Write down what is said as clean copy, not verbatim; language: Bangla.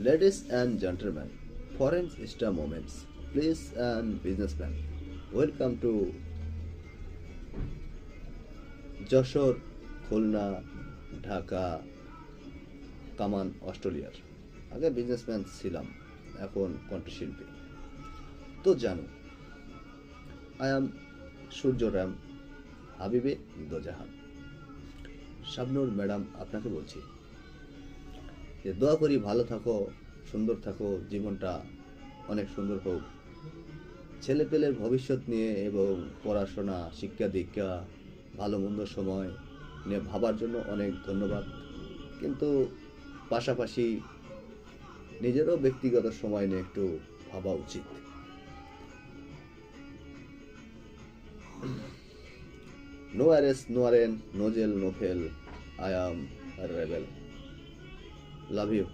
Ladies and gentlemen, foreign star moments, please and businessmen, welcome to Jessore, Khulna, Dhaka, কামান, অস্ট্রেলিয়ার। আগে বিজনেসম্যান ছিলাম, এখন কণ্ঠশিল্পী। তো জানো, আই এম সূর্য রাম, হাবিবে দোজাহান। শাবনূর ম্যাডাম, আপনাকে বলছি যে দোয়া করি ভালো থাকো, সুন্দর থাকো, জীবনটা অনেক সুন্দর হোক। ছেলে পেলের ভবিষ্যৎ নিয়ে এবং পড়াশোনা, শিক্ষা দীক্ষা, ভালো মন্দ সময় নিয়ে ভাবার জন্য অনেক ধন্যবাদ। কিন্তু পাশাপাশি নিজেরও ব্যক্তিগত সময় নিয়ে একটু ভাবা উচিত। No arrest, no warrant, no jail, no fail, I am rebel. Love you.